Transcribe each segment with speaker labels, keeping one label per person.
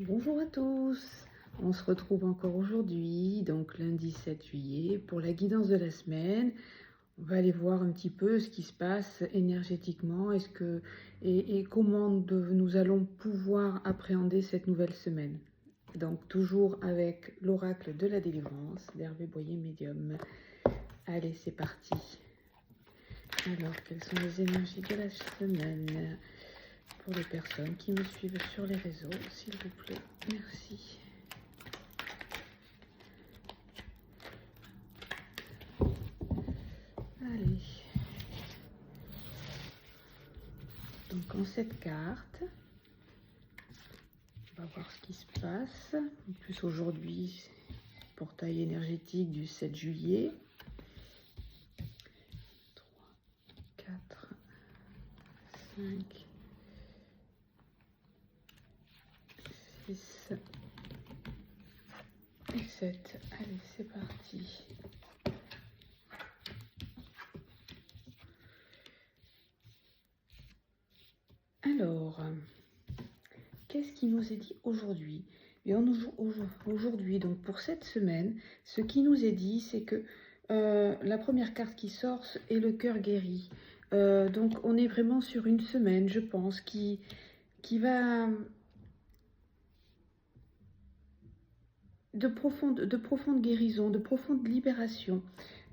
Speaker 1: Bonjour à tous, on se retrouve encore aujourd'hui, donc lundi 7 juillet, pour la guidance de la semaine. On va aller voir un petit peu ce qui se passe énergétiquement, et comment nous allons pouvoir appréhender cette nouvelle semaine. Donc toujours avec l'oracle de la délivrance d'Hervé Boyer Médium. Allez, c'est parti. Alors, quelles sont les énergies de la semaine pour les personnes qui me suivent sur les réseaux, s'il vous plaît? Merci. Allez. Donc en cette carte, on va voir ce qui se passe. En plus aujourd'hui, portail énergétique du 7 juillet. 3, 4, 5, 6 et 7. Allez, c'est parti. Alors, qu'est-ce qui nous est dit aujourd'hui? Aujourd'hui, donc pour cette semaine, ce qui nous est dit, c'est que la première carte qui sort est le cœur guéri. Donc on est vraiment sur une semaine, je pense, qui va de profonde guérison, de profonde libération.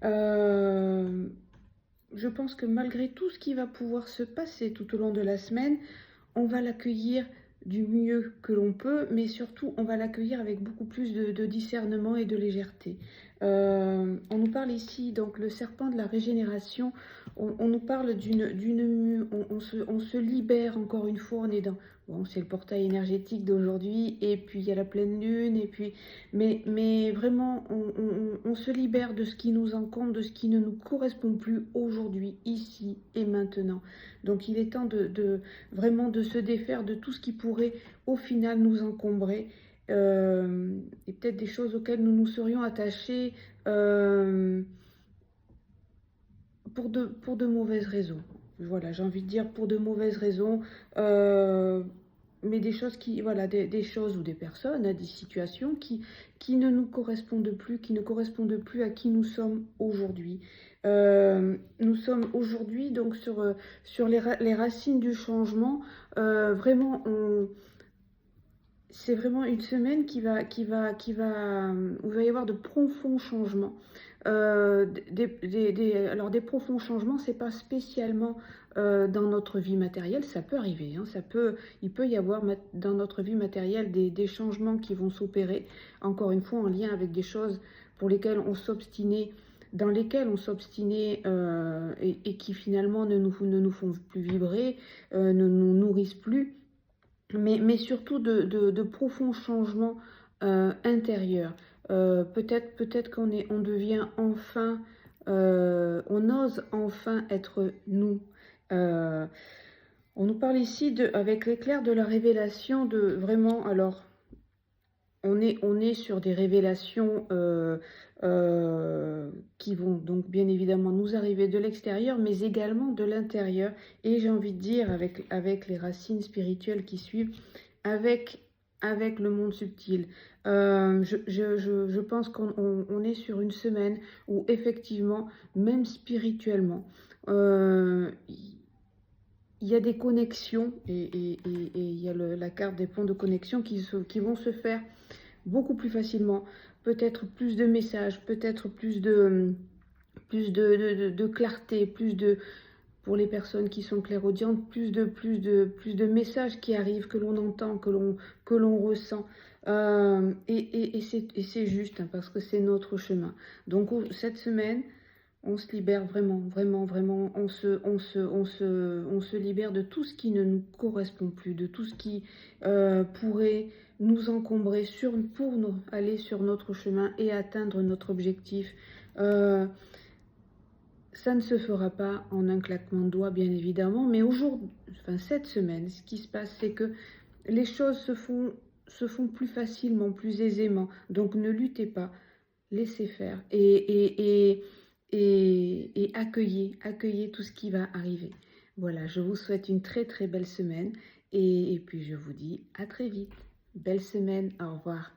Speaker 1: Je pense que malgré tout ce qui va pouvoir se passer tout au long de la semaine, on va l'accueillir du mieux que l'on peut, mais surtout on va l'accueillir avec beaucoup plus de discernement et de légèreté. On nous parle ici, donc le serpent de la régénération, on nous parle on se libère encore une fois, on est dans, bon, c'est le portail énergétique d'aujourd'hui, et puis il y a la pleine lune, et puis, mais vraiment on se libère de ce qui nous encombre, de ce qui ne nous correspond plus aujourd'hui, ici et maintenant. Donc il est temps vraiment de se défaire de tout ce qui pourrait au final nous encombrer, et peut-être des choses auxquelles nous nous serions attachés pour de mauvaises raisons. Voilà, j'ai envie de dire pour de mauvaises raisons, mais des choses voilà, des choses ou des personnes, hein, des situations qui ne nous correspondent plus, qui ne correspondent plus à qui nous sommes aujourd'hui. Nous sommes aujourd'hui donc sur les racines du changement. Vraiment, c'est vraiment une semaine où il va y avoir de profonds changements. Alors des profonds changements, c'est pas spécialement dans notre vie matérielle, ça peut arriver, hein, il peut y avoir dans notre vie matérielle des changements qui vont s'opérer, encore une fois en lien avec des choses pour lesquelles on s'obstinait, dans lesquelles on s'obstinait, et qui finalement ne nous font plus vibrer, ne nous nourrissent plus. Mais surtout de profonds changements intérieurs. Peut-être on devient enfin, on ose enfin être nous. On nous parle ici, avec l'éclair de la révélation, de vraiment, alors, on est sur des révélations qui vont donc bien évidemment nous arriver de l'extérieur, mais également de l'intérieur. Et j'ai envie de dire, avec les racines spirituelles qui suivent, avec le monde subtil. Je pense qu'on est sur une semaine où effectivement, même spirituellement, il y a des connexions, et il y a la carte des ponts de connexion qui vont se faire beaucoup plus facilement, peut-être plus de messages, peut-être plus de clarté, pour les personnes qui sont clairaudientes, plus de messages qui arrivent, que l'on entend, que l'on ressent. Et c'est juste, hein, parce que c'est notre chemin. Donc cette semaine, on se libère vraiment, vraiment, vraiment, on se libère de tout ce qui ne nous correspond plus, de tout ce qui pourrait nous encombrer pour aller sur notre chemin et atteindre notre objectif. Ça ne se fera pas en un claquement de doigts, bien évidemment, mais cette semaine, ce qui se passe, c'est que les choses se font plus facilement, plus aisément. Donc ne luttez pas, laissez faire, et accueillez tout ce qui va arriver. Voilà, je vous souhaite une très très belle semaine, et puis je vous dis à très vite. Belle semaine, au revoir.